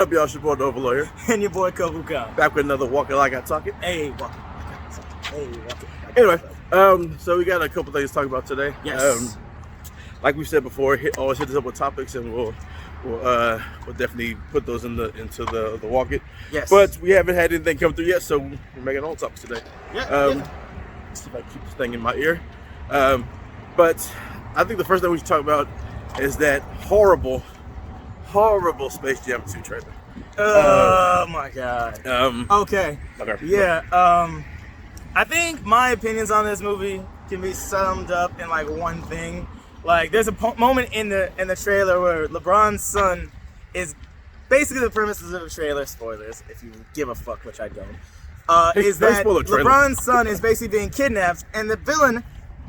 Up, y'all? It's your boy, the Overlawyer. And your boy, Kobu Khan. Back with another Walking Like I Talk It. Hey, walking. Hey, walking. Anyway, so we got a couple things to talk about today. Yes. Like we said before, always hit us up with topics, and we'll definitely put those into the Walk It. Yes. But we haven't had anything come through yet, so we're making all topics today. Yeah. Let's see if I can keep this thing in my ear. But I think the first thing we should talk about is that horrible Space Jam 2 trailer. Oh my God. Okay. Yeah. I think my opinions on this movie can be summed up in like one thing. Like, there's a moment in the trailer where LeBron's son is basically the premises of the trailer. Spoilers, if you give a fuck, which I don't. Is that LeBron's son is basically being kidnapped, and the villain,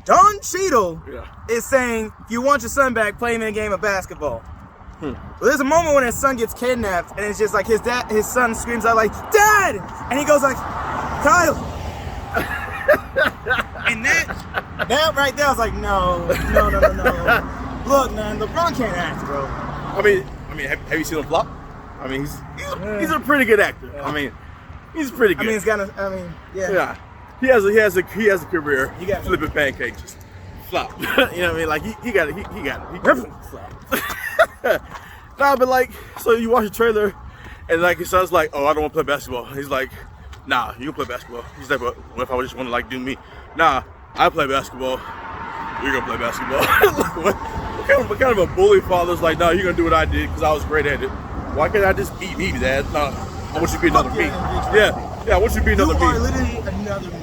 Don Cheadle, is saying, "If you want your son back, play him in a game of basketball." Well, there's a moment when his son gets kidnapped, and it's just like his son screams out like, "Dad!" And he goes like, "Kyle." And that right there, I was like, no. Look, man, LeBron can't act, bro. I mean, have you seen him flop? I mean, he's a pretty good actor. Yeah. I mean, he's pretty good. Yeah. He has a career. You got flipping pancakes, just flop. You know what I mean? Like he got it. He definitely flop. Nah, but like, so you watch the trailer, and like his son's like, "Oh, I don't want to play basketball." He's like, "Nah, you can play basketball." He's like, "What if I just want to like do me?" "Nah, I play basketball. You're gonna play basketball." Like, what kind of a bully father's like, "Nah, you're gonna do what I did because I was great at it. Why can't I just be me, Dad? Nah, I want you to be another me." Yeah, I want you to be another me. You are literally another me.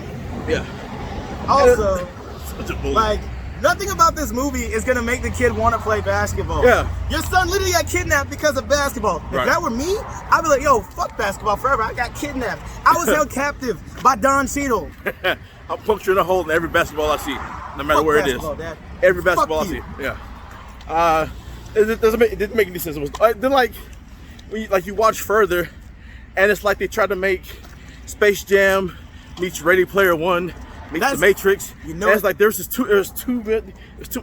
Yeah. Also, such a bully. Like, nothing about this movie is gonna make the kid want to play basketball. Yeah. Your son literally got kidnapped because of basketball. If that were me, I'd be like, "Yo, fuck basketball forever. I got kidnapped. I was held captive by Don Cheadle." I'm puncturing a hole in every basketball I see, no matter where it is. Dad. Every basketball I see. Yeah. It didn't make any sense. It was then like when you watch further, and it's like they tried to make Space Jam meets Ready Player One meets The Matrix. You know, and it's like there's two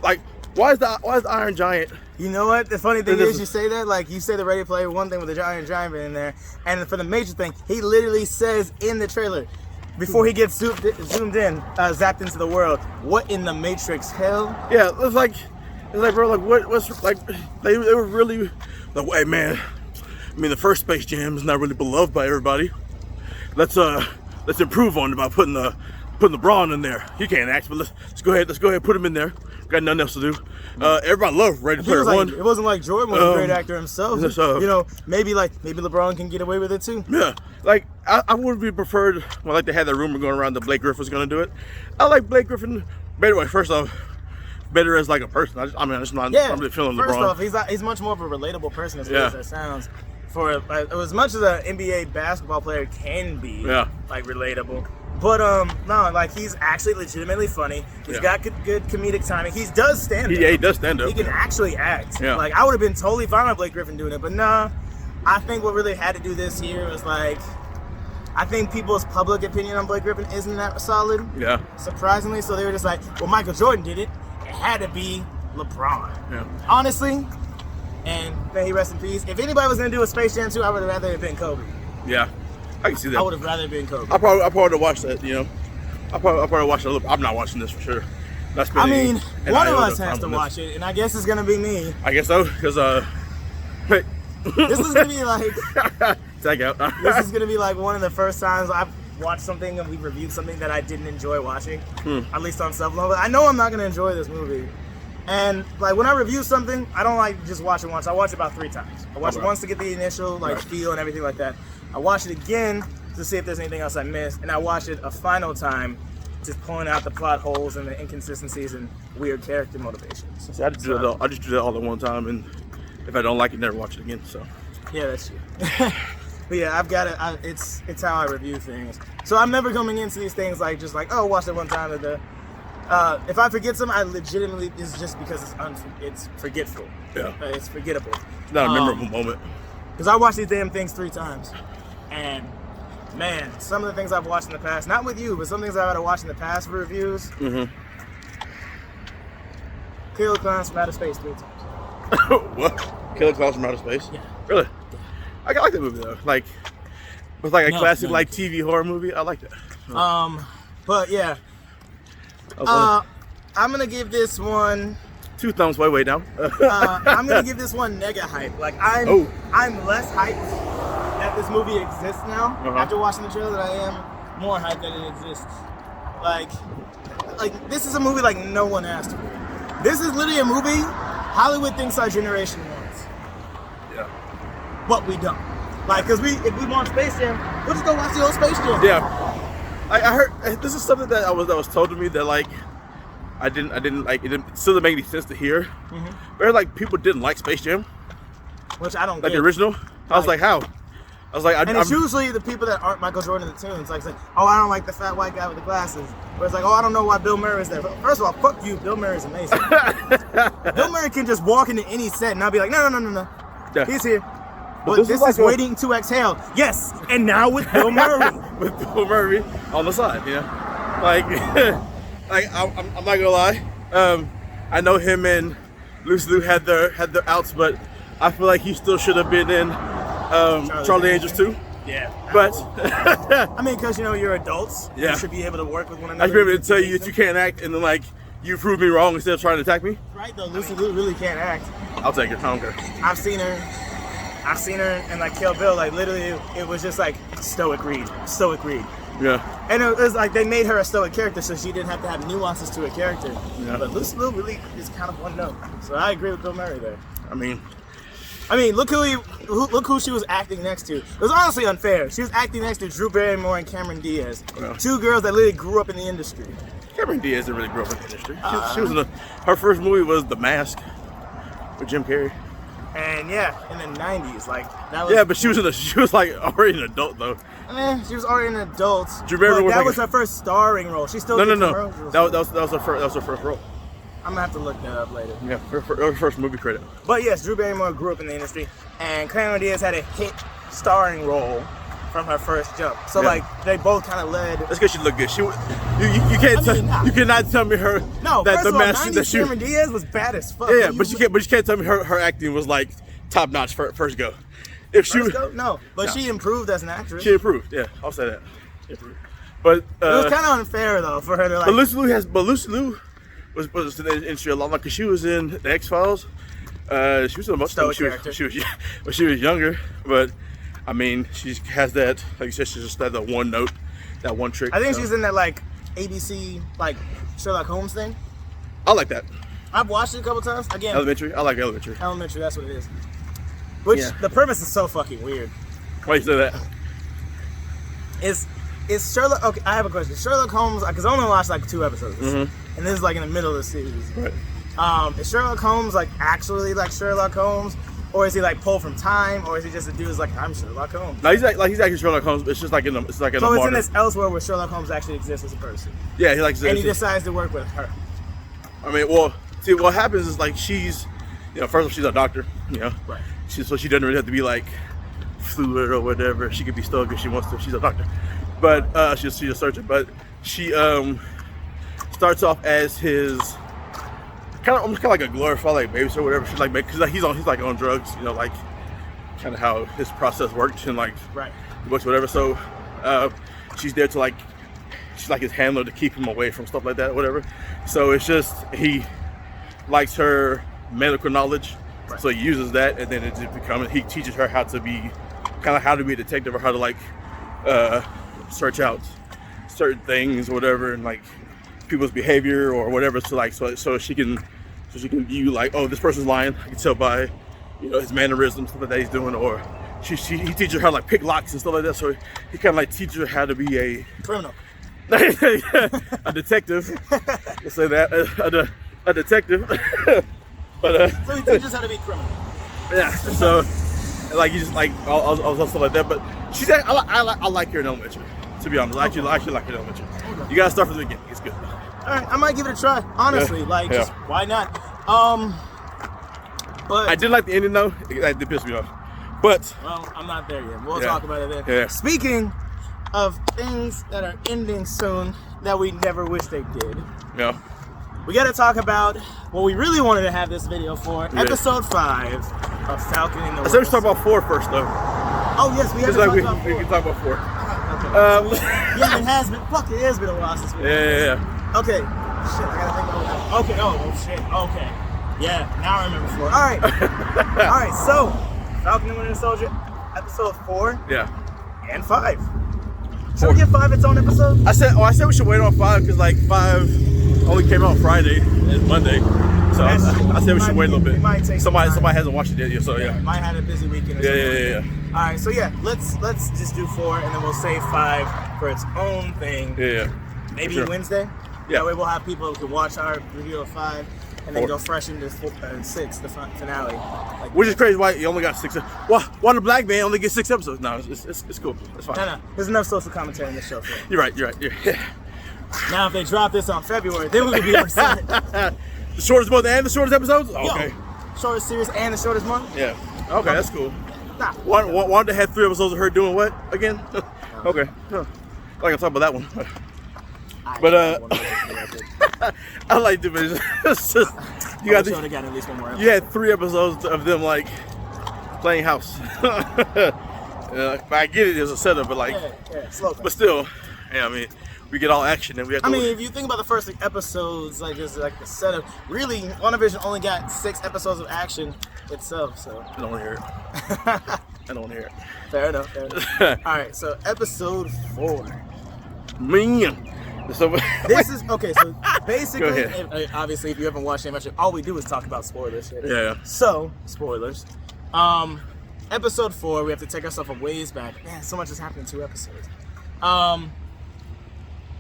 like why is the Iron Giant? You know what? The funny thing is, you say that, like, you say the Ready Player One thing with the Iron Giant in there, and for the Matrix thing, he literally says in the trailer, before he gets zoomed in, zapped into the world, "What in the Matrix hell?" Yeah, it's like, bro, like what's like they were really like, "Hey man, I mean the first Space Jam is not really beloved by everybody. Let's improve on it by putting LeBron in there. He can't act, but let's go ahead and put him in there. Got nothing else to do." Everybody loved Ready Player One. It wasn't like Jordan was a great actor himself. You know, maybe LeBron can get away with it too. Yeah, like I would have preferred. Well, like they had that rumor going around that Blake Griffin was going to do it. I like Blake Griffin better. First off, better as like a person. I'm not really feeling LeBron. First off, he's much more of a relatable person as weird as that sounds. For as much as an NBA basketball player can be, like relatable. But no, like he's actually legitimately funny. He's got good comedic timing. He does stand up. Yeah, he does stand up. He can actually act. Yeah. Like I would have been totally fine with Blake Griffin doing it, but nah. I think what really had to do this here was like, I think people's public opinion on Blake Griffin isn't that solid. Yeah. Surprisingly, so they were just like, well, Michael Jordan did it. It had to be LeBron. Yeah. Honestly, and may he rest in peace. If anybody was gonna do a Space Jam 2, I would have rather it been Kobe. Yeah. I can see that. I would have rather been Kobe. I probably watched that, you know. I probably watched it a little. I'm not watching this for sure. I mean, one of us has to watch it, and I guess it's gonna be me. I guess so, because this is gonna be like tag out. This is gonna be like one of the first times I've watched something and we reviewed something that I didn't enjoy watching, at least on self-love. I know I'm not gonna enjoy this movie. And like when I review something, I don't like just watch it once. I watch it about 3 times. I watch it once to get the initial feel and everything like that. I watch it again to see if there's anything else I missed, and I watch it a final time, just pulling out the plot holes and the inconsistencies and weird character motivations. See, I just do that all at one time, and if I don't like it, never watch it again. So yeah, that's true. But yeah, I've got it. It's how I review things. So I'm never coming into these things like just like, oh, watch it one time. If I forget something, I legitimately it's just because it's forgetful. Yeah, it's forgettable. It's not a memorable moment. Because I watch these damn things 3 times. And man, some of the things I've watched in the past, not with you, but some things I've had to watch in the past for reviews. Killer Clowns from Outer Space 3 times. What? Killer Clowns from Outer Space? Yeah. Really? I like that movie though. Like, it's like a classic like TV horror movie. I like that. But yeah. I'm gonna give this one 2 thumbs way down. I'm gonna give this one nega hype. Like I'm less hyped that this movie exists now after watching the trailer than I am more hyped that it exists. Like this is a movie like no one asked for. This is literally a movie Hollywood thinks our generation wants. Yeah. But we don't. Like, cause if we want Space Jam, we'll just go watch the old Space Jam. Yeah. I heard this is something that was told to me that like I didn't like it still didn't make any sense to hear. But like people didn't like Space Jam, which I don't like get. the original. I was like, how? I was like, and it's usually the people that aren't Michael Jordan in the tunes. Like, oh, I don't like the fat white guy with the glasses. But it's like, oh, I don't know why Bill Murray's there. First of all, fuck you. Bill Murray's amazing. Bill Murray can just walk into any set and I'll be like, no. Yeah. He's here. But this is like waiting to exhale. Yes, and now with Bill Murray. With Bill Murray on the side, yeah. Like, I'm not gonna lie. I know him and Lucy Liu had their outs, but I feel like he still should have been in Charlie Angels too. Yeah. But I mean, because you're adults. Yeah. You should be able to work with one another. I should be able to tell you that you can't act, and then like you prove me wrong instead of trying to attack me. Right though, Lucy Liu really can't act. I'll take it. I don't care. I've seen her in like Kill Bill. Like literally, it was just like stoic Reed. Yeah. And it was like they made her a stoic character, so she didn't have to have nuances to a character. Yeah. But Lucy Liu really is kind of one note. So I agree with Bill Murray there. I mean, look who she was acting next to. It was honestly unfair. She was acting next to Drew Barrymore and Cameron Diaz, 2 girls that literally grew up in the industry. Cameron Diaz didn't really grow up in the industry. She was her first movie was The Mask with Jim Carrey. And yeah, in the 90s, like that was. Yeah, but she was like already an adult though. She was already an adult. Drew Barrymore that was her first starring role. She still no. That was her first role. I'm gonna have to look that up later. Yeah, her first movie credit. But yes, Drew Barrymore grew up in the industry, and Cameron Diaz had a hit starring role from her first jump. So like they both kind of led. That's because she looked good. You cannot tell me her. No, that first the of all, mask 90s that she. Cameron Diaz was bad as fuck. Yeah, but you can't tell me her acting was like top notch first go. If she no, but she improved as an actress. She improved. Yeah, I'll say that. She improved. But it was kind of unfair though for her to like. But Lucy Liu was in the industry a lot because she was in the X-Files. She was in a much when she was younger, but I mean she has that, like you said, she's just that one note, that one trick. I think she's in that like ABC like Sherlock Holmes thing. I like that. I've watched it a couple times. Again, Elementary. I like Elementary. Elementary, that's what it is. Which the premise is so fucking weird. Why you say that? Is Sherlock? Okay, I have a question. Sherlock Holmes, because I only watched like 2 episodes, and this is like in the middle of the series. Right. Is Sherlock Holmes like actually like Sherlock Holmes, or is he like pulled from time, or is he just a dude who's like I'm Sherlock Holmes? No, he's actually Sherlock Holmes. It's just like in a So it's in this elsewhere where Sherlock Holmes actually exists as a person. Yeah, he likes. And he decides to work with her. I mean, well, see, what happens is like she's, first of all, she's a doctor, Right. So she doesn't really have to be like fluid or whatever. She could be stoic if she wants to. She's a doctor, but she's a surgeon. But she starts off as his almost kind of like a glorified like babysitter or whatever. She's like because he's like on drugs, like kind of how his process works and like books whatever. So she's there to she's like his handler to keep him away from stuff like that, whatever. So it's just he likes her medical knowledge. Right. So he uses that, and then it just he teaches her how to be a detective or how to search out certain things or whatever, and like people's behavior or whatever. So she can view like, oh, this person's lying. I can tell by his mannerisms, stuff like that he's doing, or he teaches her like pick locks and stuff like that. So he kind of like teaches her how to be a criminal, a detective. Let's say that a detective. But so he teaches how to be criminal. Yeah. So like you just like all stuff like that. But I like her in Elementary. To be honest, I actually like her in Elementary. You gotta start from the beginning. It's good. All right, I might give it a try. Honestly, just why not? But I did like the ending though. It did piss me off. But I'm not there yet. We'll talk about it then. Yeah. Speaking of things that are ending soon that we never wish they did. Yeah. We got to talk about what we really wanted to have this video for, episode 5 of Falcon and the Winter Soldier. Let's talk about 4 first, though. Oh yes, we haven't like talked about 4. we can talk about 4. Okay. Yeah, it has been. Fuck, it has been a while since we. Yeah. Okay. Shit, I gotta think about that. Okay. Oh shit. Okay. Yeah. Now I remember 4. All right. All right. So, Falcon and Winter Soldier, episode 4. Yeah. And 5. Should we give 5 its own episode? I said we should wait on 5 because like 5 only came out Friday and Monday. So I said we should wait a little bit. Somebody hasn't watched it yet, so yeah. Might have a busy weekend. Or Yeah. All right, so yeah, let's just do 4, and then we'll save 5 for its own thing. Yeah. Maybe sure. Wednesday. Yeah. That way we'll have people who can watch our review of 5, and then 4. go fresh into 6, the finale. Like, Which is crazy. Why you only got 6? Why the black man only gets 6 episodes? No, it's cool. It's fine. no, there's enough social commentary in this show. You're right. Now, if they drop this on February, then we would be excited. The shortest month and the shortest episodes? Okay. Shortest series and the shortest month? Yeah. Okay, that's cool. Nah. Wanted to have 3 episodes of her doing what again? Okay. Huh. I can talk about that one. But I like the vision. You got at least one more episode. You had 3 episodes of them like playing house. I get it as a setup, but like, slow. but still, yeah. I mean, we get all action and we have to. I mean, if you think about the first episodes, like just like the setup, really, WandaVision only got 6 episodes of action itself. So I don't want to hear it. I don't want to hear it. Fair enough. All right, so episode 4. Man. So this is okay. So basically, obviously, if you haven't watched it much, all we do is talk about spoilers. Yeah. So spoilers. Episode 4, we have to take ourselves a ways back. Man, so much has happened in 2 episodes.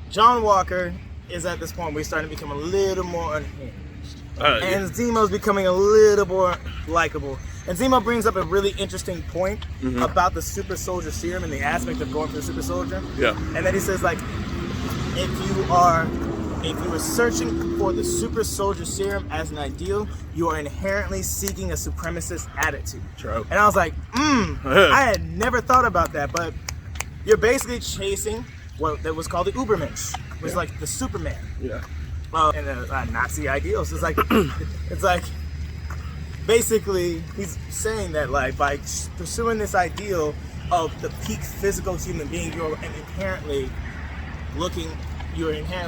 John Walker is at this point where he's starting to become a little more unhinged. And Zemo's becoming a little more likable. And Zemo brings up a really interesting point about the super soldier serum and the aspect of going for the super soldier. Yeah. And then he says, like, if you are searching for the super soldier serum as an ideal, you are inherently seeking a supremacist attitude. True. And I was like, I had never thought about that, but you're basically chasing what that was called the Ubermensch, which is like the Superman. Yeah. And Nazi ideals. It's like basically he's saying that like by pursuing this ideal of the peak physical human being, you're inherently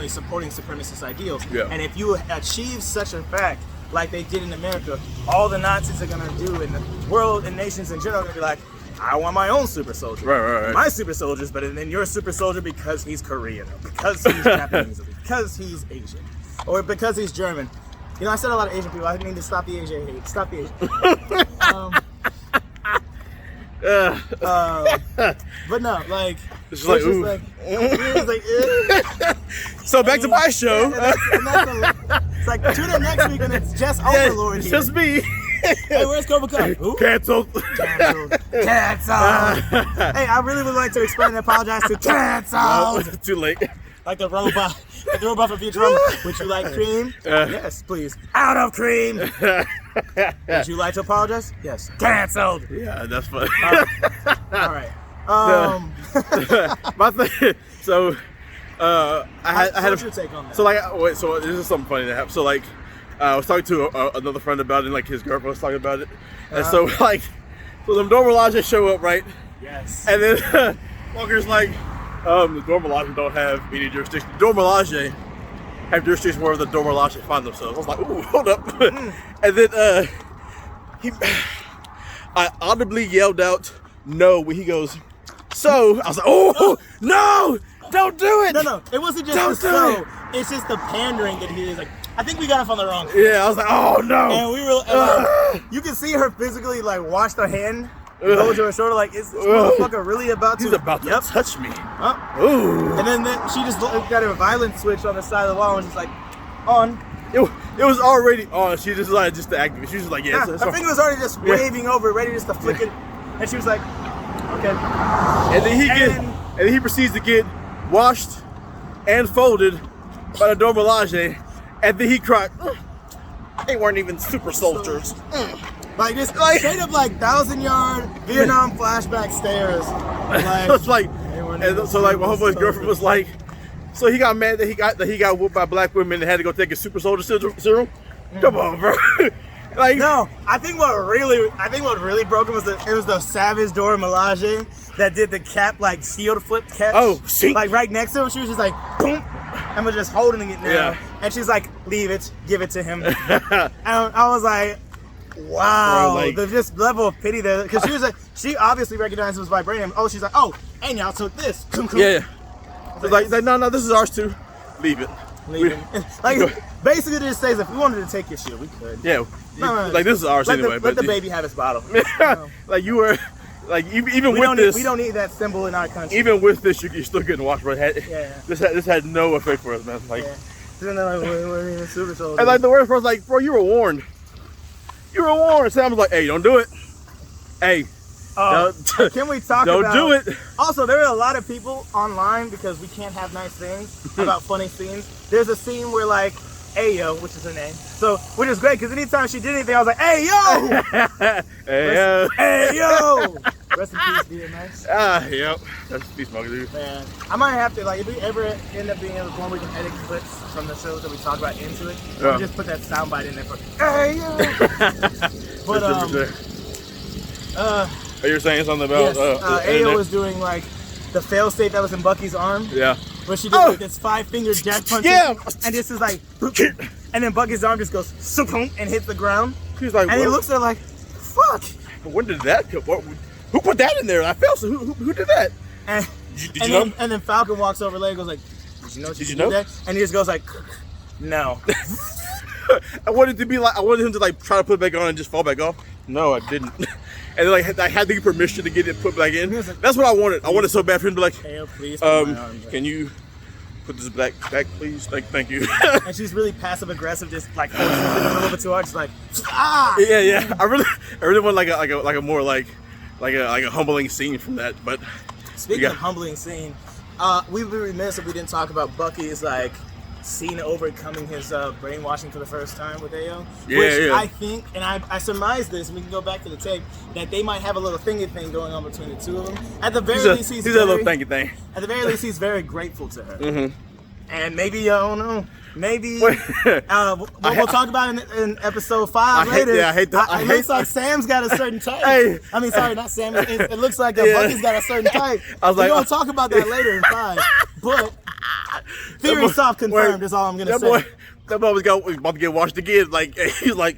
supporting supremacist ideals. Yeah. And if you achieve such a fact, like they did in America, all the Nazis are gonna do in the world and nations in general are gonna be like, I want my own super soldier. Right. My super soldier's better than your super soldier because he's Korean, or because he's Japanese, or because he's Asian, or because he's German. You know, I said a lot of Asian people. I need to stop the Asian hate. Stop the Asian. But no, like it's like, ooh. So back to my show. It's like tune in next week and it's just Overlord. It's here. just me. Hey, where's Cobra Kai? Canceled. Hey, I really would like to explain and apologize to Canceled. No, too late. Like the robot from Futurama. Would you like cream? Yes, please. Out of cream. Would you like to apologize? Yes. Canceled. Yeah, that's funny. All right. My thing. So, I had what's your take on that? So so this is something funny that happened. So like, I was talking to another friend about it, and like his girlfriend was talking about it, and so like, so the Dormilaje show up, right? Yes. And then Walker's like, the Dormilaje don't have any jurisdiction. The Dormilaje have jurisdiction wherever the Dormilaje find themselves. I was like, ooh, hold up. And then I audibly yelled out, no, when he goes, so, I was like, oh, no, don't do it. No, it wasn't just it's just the pandering that he is like, I think we got off on the wrong foot. Yeah, I was like, oh, no. And we were, you can see her physically, like, wash her hand, go to her shoulder, like, is this motherfucker really about to? He's about to touch me. Ooh. And then she just got a violent switch on the side of the wall and was just like, on. It was already on. She just decided just to activate. She was just like, yeah. Her finger was already just waving over, ready just to flick it. And she was like, okay. And then he proceeds to get washed and folded by the Dormilaje. And then he cried, they weren't even super soldiers. Like this, straight up like 1,000-yard Vietnam flashback stares. Like, it's like, and so like my homeboy's girlfriend was like, so he got mad that he got whooped by black women and had to go take his super soldier serum. Come on, bro. And Like, no, I think what really broke him was it was the Savage Dora Milaje that did the cap like shield flip catch. Oh, see, like right next to him, she was just like boom, and was just holding it now. Yeah. And she's like, leave it, give it to him. And I was like, wow, bro, like, the just level of pity there, because she was like, she obviously recognized it was vibranium. Oh, she's like, oh, and y'all took this. Yeah. It's like, no, this is ours too. Leave it. Leave it. Like, basically, it just says if we wanted to take your shit, we could. Yeah. No. Like, this is ours anyway. Let the baby have his bottle. Like, you were, like, even we with this. We don't need that symbol in our country. Even with this, you're still getting washed, bro. Yeah. This had no effect for us, man. Like, Then they're like, we're in Super Soldier. and like the worst part's like, bro, you were warned. You were warned. Sam was like, hey, don't do it. Hey. Can we talk don't about... do it. Also, there are a lot of people online, because we can't have nice things, about funny scenes. There's a scene where, like, Ayo, which is her name, which is great, because anytime she did anything, I was like, hey, yo! Hey, yo! Hey, yo! Rest in peace, DMX. Yep. Rest in peace, Mugga, dude. Man, I might have to, like, if we ever end up being able to, we can edit clips from the shows that we talk about into it, we'll just put that soundbite in there for, hey, yo! But, you were saying something about Ayo was doing like the fail state that was in Bucky's arm. Yeah. Where she did like this 5-finger jack punch. Yeah. And this is like, and then Bucky's arm just goes and hits the ground. He's like, and he looks at her like, fuck. When did that come? Who put that in there? I felt so. Who did that? And, did you know? And then Falcon walks over and goes like, did you know? Did you know that? And he just goes like, no. I wanted him to like try to put it back on and just fall back off. No, I didn't. And then, like, I had to get permission to get it put back in. That's what I wanted. I wanted so bad for him to be like, hey, please, can you put this back, please? Like, thank you. And she's really passive aggressive, just like forcing it a little bit too hard. She's like, ah. Yeah. I really want like a more like a humbling scene from that. But speaking of humbling scene, we'd be remiss if we didn't talk about Bucky's like scene overcoming his brainwashing for the first time with Ayo. Which I think, and I surmise this, and we can go back to the tape, that they might have a little thingy thing going on between the two of them. At the very least, he's a little thingy thing. At the very least, he's very grateful to her. Mm-hmm. And maybe, I don't know, maybe we'll talk about it in episode 5 later. It looks like Sam's got a certain type. I mean, sorry, not Sam. It looks like Bucky's got a certain type. We're going to talk about that later in 5. But theory soft confirmed is all I'm going to say. That boy was about to get washed again. Like, he's like,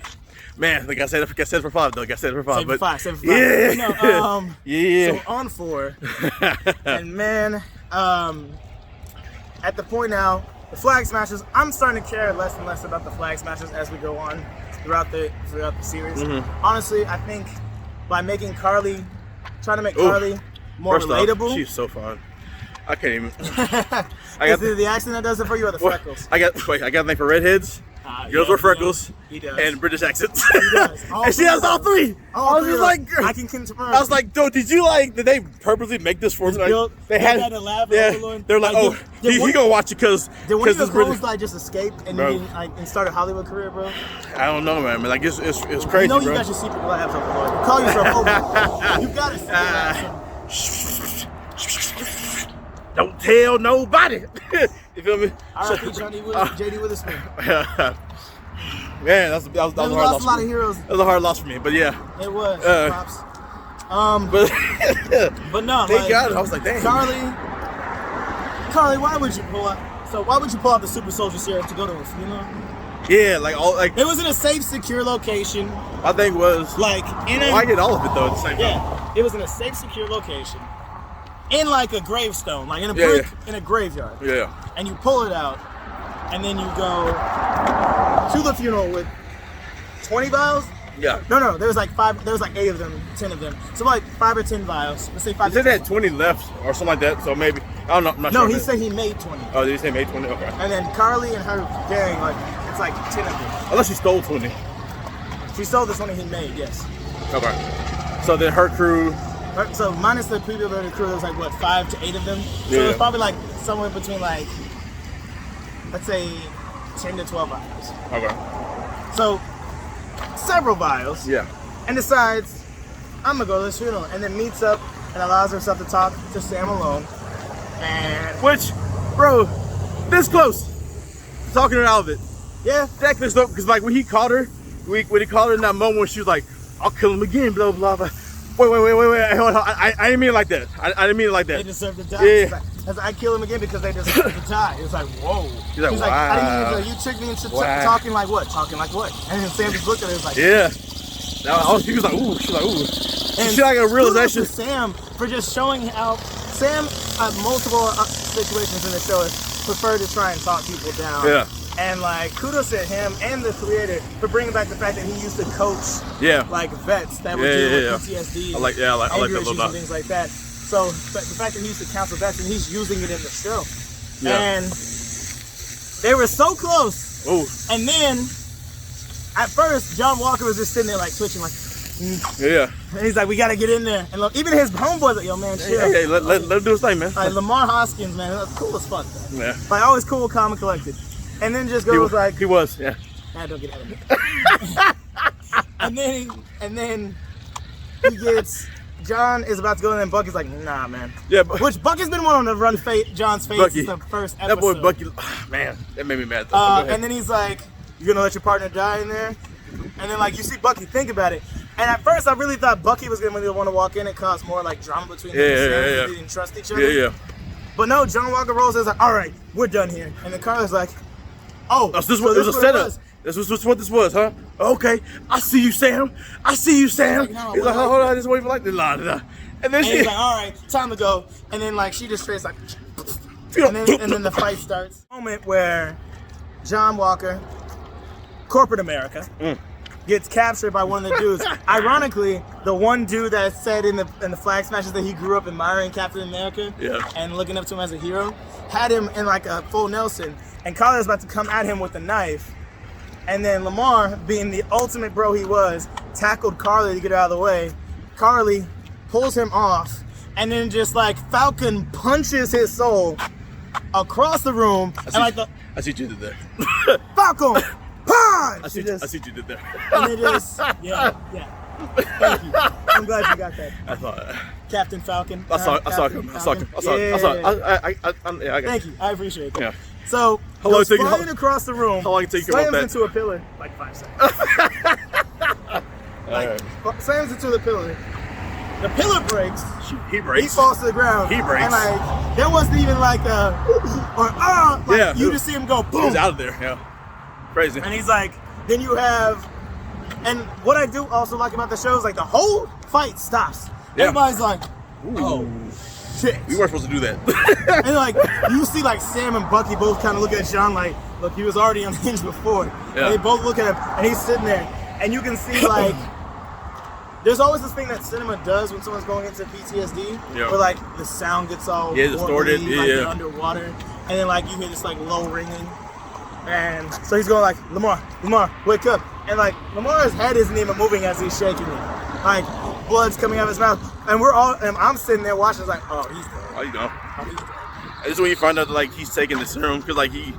man, like I said for 5, though. Like I said for 5. Save for 5. Yeah. Yeah. So on 4. And man, at the point now, the Flag Smashers, I'm starting to care less and less about the Flag Smashers as we go on throughout the series. Mm-hmm. Honestly, I think by making Carly, trying to make Carly more relatable. She's so fun. I can't even. Is it the accent that does it for you, or the freckles? I got a thing for redheads. Girls with freckles. He does. And British accents. He does. And she has all 3. I was just like, I can confirm. I was like, dude, did they purposely make this for me? Like, they had a lab. Yeah. They're like, oh, he gonna watch it because one of your clones like just escaped and you and start a Hollywood career, bro. I don't know, man. Like it's crazy, you know, you bro. got your secret labs on the Lord. Call yourself over. You got it. Don't tell nobody. You feel me? R.I.P. JD Witherspoon. Man, that was a hard loss. A lot of heroes. That was a hard loss for me, but yeah. It was. Props. But no. Thank God. I was like, dang. Carly, why would you pull out the Super Soldier serum to go to a funeral? Yeah, it was in a safe, secure location. I think it was I get all of it though at the same time. Yeah, it was in a safe, secure location. In like a gravestone, like in a brick in a graveyard. Yeah. And you pull it out, and then you go to the funeral with 20 vials. Yeah. No, there was like 5. There was like 8 of them, 10 of them. So like 5 or 10 vials. Let's say 5. He said they had 20 left or something like that. So maybe I don't know. I'm not sure. No, he said he made 20. Oh, did he say made 20? Okay. And then Carly and her gang, like it's like 10 of them. Unless she stole 20. She stole the 20 he made. Yes. Okay. So then her crew. So minus the people in the crew, there was like what 5 to 8 of them. So it was probably like somewhere between like, let's say, 10 to 12 vials. Okay. So several vials. Yeah. And decides, I'm gonna go to this funeral, and then meets up and allows herself to talk to Sam alone. And which, bro, this close, talking her out of it. Yeah. That close though, because like when he caught her, when he called her in that moment when she was like, I'll kill him again, blah, blah, blah. Wait, hold on. I didn't mean it like that. I didn't mean it like that. They deserve to die. Yeah. I kill him again because they deserve to die. It was like, whoa. He's like, wow. I didn't even, you tricked me into talking like what? Talking like what? And then Sam just looked at her and was like, yeah. He was like, ooh. She was like, ooh. And she like a realization. Sam for just showing how Sam at multiple situations in the show has preferred to try and talk people down. Yeah. And like kudos to him and the creator for bringing back the fact that he used to coach like vets that were dealing with PTSD. I like that issues and things like that. So the fact that he used to counsel vets and he's using it in the show. Yeah. And they were so close. Oh. And then at first John Walker was just sitting there like twitching like yeah. And he's like, we gotta get in there. And look, even his homeboy's like, yo man, chill. Hey, let him do his thing, man. Like Lamar Hoskins, man, that's cool as fuck. Man. Yeah. Like always cool, calm and collected. And then just goes like he was, yeah. Nah, don't get out of me. and then he gets John is about to go in and Bucky's like, nah, man. Yeah, which Bucky's been wanting to run John's face Bucky, since the first episode. That boy Bucky, man, that made me mad. And then he's like, you're gonna let your partner die in there? And then like you see Bucky think about it. And at first I really thought Bucky was gonna want to walk in and cause more like drama between them and Sam. They didn't trust each other. Yeah. But no, John Walker rolls is like, all right, we're done here. And then Carla's like, oh, so this was a setup. This was what this was, huh? Okay, I see you, Sam. He's like, hold on, I just wait for like the la. And then he's like, all right, time to go. And then like she just straight like, and then the fight starts. Moment where John Walker, corporate America, gets captured by one of the dudes. Ironically, the one dude that said in the flag smashes that he grew up admiring Captain America and looking up to him as a hero, had him in like a full Nelson. And Carly was about to come at him with a knife. And then Lamar, being the ultimate bro he was, tackled Carly to get her out of the way. Carly pulls him off, and then just like Falcon punches his soul across the room. I see what you did there. Falcon! Punch! I see what you did there. And it just, yeah. Thank you. I'm glad you got that. I thought Captain Falcon. I saw him. Thank you. I appreciate that. Yeah. So, goes flying across the room. How long did it take you to slams into a pillar. Like 5 seconds. Slams into the pillar. The pillar breaks. He breaks. He falls to the ground. He breaks. And like, there wasn't even like a or you just see him go boom. He's out of there. Yeah. Crazy. And he's like, then you have, and what I do also like about the show is like the whole fight stops. Yeah. Everybody's like, oh shit. We weren't supposed to do that. And like, you see like Sam and Bucky both kind of look at John like, look, he was already unhinged before. Yeah. And they both look at him and he's sitting there. And you can see like, there's always this thing that cinema does when someone's going into PTSD, where like the sound gets all distorted, like they're underwater, and then like you hear this like low ringing, and so he's going like, Lamar, wake up, and like Lamar's head isn't even moving as he's shaking it, like blood's coming out of his mouth, and I'm sitting there watching, like, oh, he's dead. Oh, you know. This is when you find out that like he's taking the serum because like he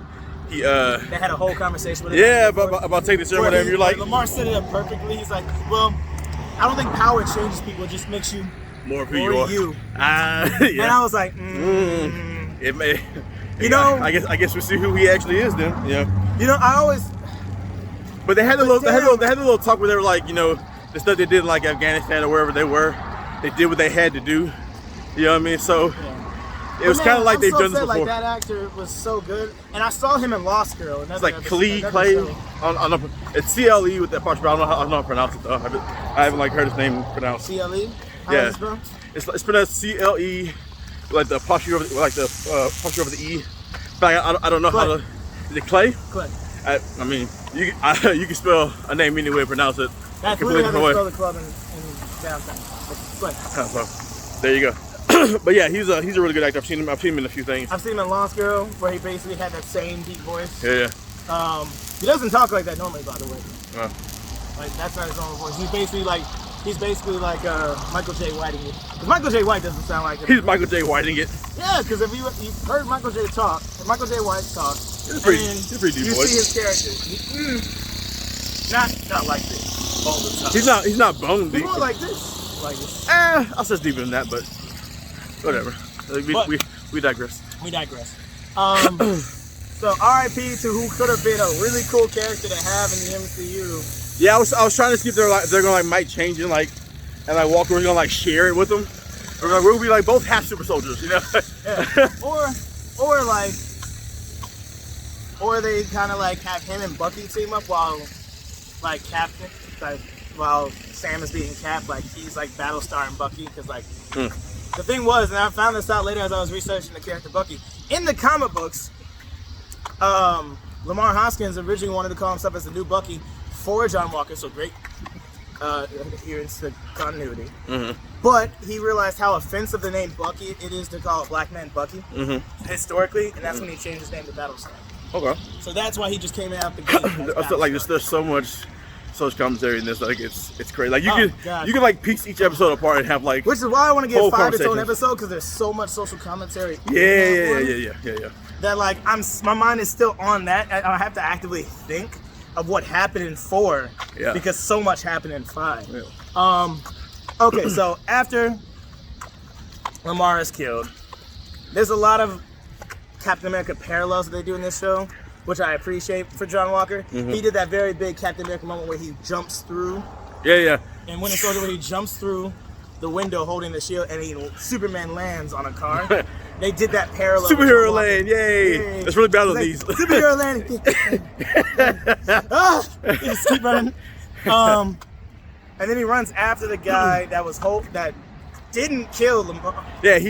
they had a whole conversation with him. Yeah, about taking the serum, whatever. You're like, Lamar set it up perfectly. He's like, well, I don't think power changes people; it just makes you more who you are. Yeah. And I was like, it may. You know, I guess we see who he actually is then. Yeah. You know, I always. But they had a little talk where they were like, you know, the stuff they did in like Afghanistan or wherever they were, they did what they had to do. You know what I mean? So it was kind of like they've done this before. Like that actor was so good, and I saw him in Lost Girl. It's like Clay. It's CLE with that part, but I don't know how to pronounce it though. I haven't like heard his name pronounced. CLE? Yeah. It's pronounced CLE, like the apostrophe over apostrophe over the E. But I don't know how to. Is it Clay? Clay. I mean, you can spell a name any way, pronounce it. That's literally how they spell the club in downtown. Clay. So there you go. But yeah, he's a really good actor. I've seen him in a few things. I've seen him in Lost Girl, where he basically had that same deep voice. Yeah. He doesn't talk like that normally, by the way. Like that's not his normal voice. He's basically like Michael J. Whiting it. Because Michael J. White doesn't sound like it. He's Michael J. Whiting it. Yeah, because if you've heard Michael J. talk, Michael J. White talk, he's a pretty deep voice. You see his character. Not like this all the time. He's not bone deep. He's more like this. Like this. I'll say deeper than that, but whatever. We digress. We digress. So R.I.P. to who could have been a really cool character to have in the MCU. Yeah, I was trying to see if they're gonna like might change and like Walker was gonna like share it with them. We're gonna be like both half super soldiers, you know? Yeah. Or they kind of like have him and Bucky team up while like Captain, like while Sam is being Cap, like he's like Battlestar and Bucky, because like the thing was, and I found this out later as I was researching the character Bucky in the comic books. Lamar Hoskins originally wanted to call himself as the new Bucky for John Walker, so great adherence to continuity. But he realized how offensive the name Bucky it is to call a black man Bucky historically, and that's when he changed his name to Battlestar. Okay. So that's why he just came out the gate. I feel like there's so much social commentary in this, like it's crazy. Like you God. can like piece each episode apart and have like, which is why I want to give whole 5 its own conversations. episode, because there's so much social commentary. Yeah. That like my mind is still on that. I have to actively think of what happened in 4, because so much happened in 5. Yeah. Okay, so after Lamar is killed, there's a lot of Captain America parallels that they do in this show, which I appreciate for John Walker. He did that very big Captain America moment where he jumps through. Yeah. And Winter Soldier, where he jumps through the window holding the shield and Superman lands on a car. They did that parallel. Superhero land, yay! That's really bad on these. Superhero land. He just keep running. And then he runs after the guy that was that didn't kill Lamar. Yeah, he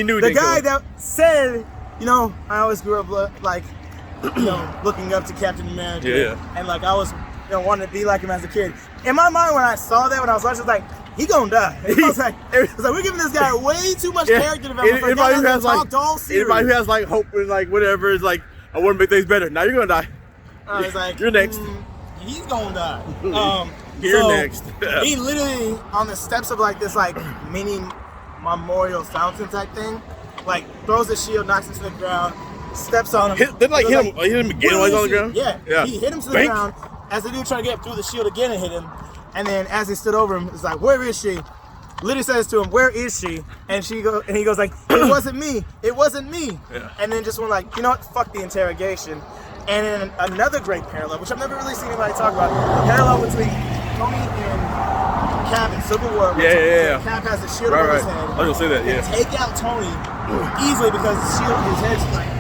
knew the guy that said, I always grew up like, looking up to Captain America. Yeah. And like I was, wanting to be like him as a kid. In my mind, when I saw that, when I was watching, I was like, he gonna die. I was like, we're giving this guy way too much character development. Anybody who has like hope and like whatever is like, I want to make things better. Now you're gonna die. I was like, you're next. He's gonna die. You're next. He literally on the steps of like this like mini memorial fountain type thing, like throws the shield, knocks him to the ground, steps on him. Hit him again while he's on the ground? Yeah. He hit him to the ground as the dude trying to get through the shield again and hit him. And then as he stood over him, it's like, where is she? Literally says to him, where is she? And he goes like, it wasn't me. It wasn't me. Yeah. And then just went like, you know what? Fuck the interrogation. And then another great parallel, which I've never really seen anybody talk about, the parallel between Tony and Cap in Civil War. Yeah. Cap has the shield over his head. I was gonna say that. Yeah. Take out Tony easily because the shield, his head's like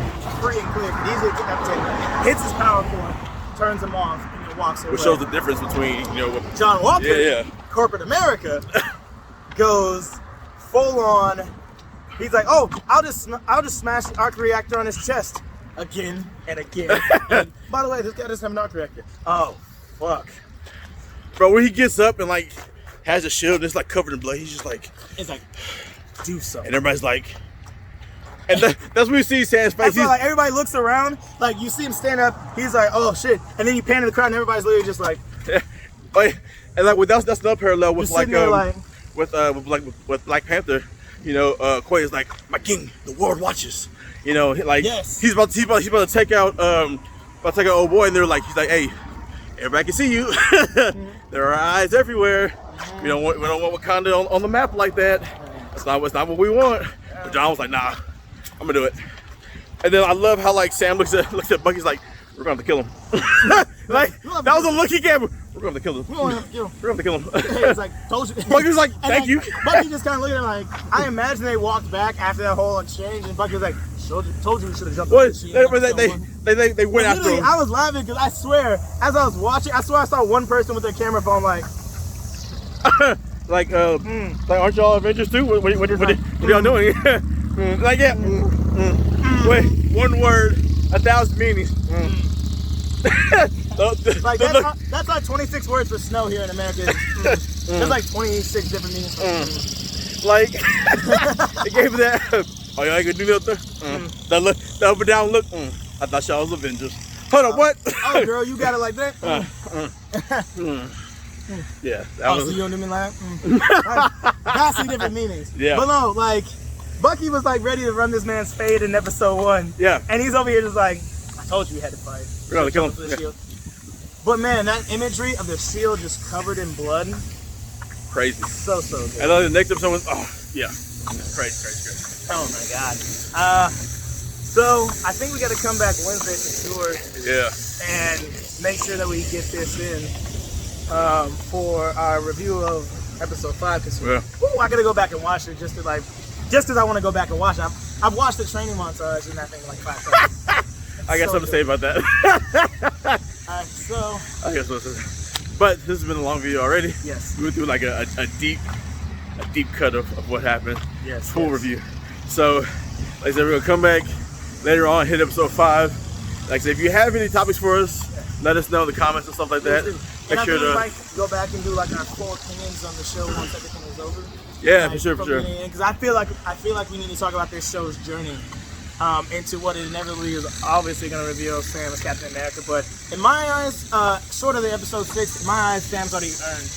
free and clear, easily decapitated. Hits his power cord, turns him off, and then walks away. Which shows the difference between John Walker, corporate America, goes full on. He's like, oh, I'll just smash the arc reactor on his chest. Again and again. And by the way, this guy doesn't have an arc reactor. Oh, fuck. Bro, when he gets up and like has a shield and it's like covered in blood, he's just like, it's like, do something. And everybody's like, and that's when you see Sam's face. That's why like everybody looks around, like you see him stand up, he's like, oh shit. And then you pan to the crowd and everybody's literally just like, and like that's another parallel with like with Black Panther. Quay is like, my king, the world watches. Like he's about to take out old boy, and they're like, he's like, hey, everybody can see you. There are eyes everywhere. We don't want Wakanda on the map like that. That's not what we want. But John was like, nah, I'm gonna do it. And then I love how like Sam looks at Bucky's like, we're gonna have to kill him. Like that was a look he gave. We're gonna have to kill him. We're gonna have to kill him. It's like, told you. Bucky was like, thank you. Bucky just kind of looked at him like, I imagine they walked back after that whole exchange, and Bucky was like, told you we should have jumped. They went after him. I was laughing because I swear, as I was watching, I saw one person with their camera phone like, like aren't y'all Avengers too? What y'all doing? Like wait, one word, 1,000 meanings. Like that's like 26 words for snow here in America. There's like 26 different meanings. Like they gave me that. Oh, y'all ain't gonna do nothing? That look, the up and down look. I thought y'all was Avengers. Hold on, what? Oh, girl, you got it like that. Yeah. So you don't mean like vastly different meanings. Yeah. But no, like Bucky was like ready to run this man's fade in episode 1. Yeah. And he's over here just like, I told you had to fight. We're gonna kill him. Yeah. But man, that imagery of the shield just covered in blood. Crazy. So good. And then the next episode was, crazy. Oh my god. So I think we got to come back Wednesday for sure. Yeah. And make sure that we get this in. for our review of episode 5. Cause I gotta go back and watch it just because I want to go back and watch it. I've watched the training montage and that thing like 5 times. I got something to say about that. Alright, so I guess what's it. But this has been a long video already. Yes. We went through like a deep cut of what happened. Yes. Full review. So, like I said, we're gonna come back later on, hit episode 5. Like I said, if you have any topics for us, let us know in the comments and stuff like that. Make sure to like go back and do like our full opinions on the show once everything is over. Yeah, like, for sure. Because I feel like we need to talk about this show's journey into what it inevitably is obviously going to reveal Sam as Captain America. But in my eyes, short of the episode 6, in my eyes, Sam's already earned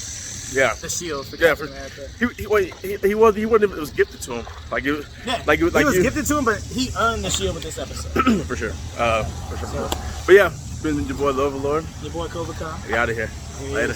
the shield for Captain America. He wasn't. It was gifted to him. He was gifted to him, but he earned the shield with this episode. For sure. For sure. But yeah, it's been your boy, the Overlord. Your boy, Cobra Kai. We out of here. Later.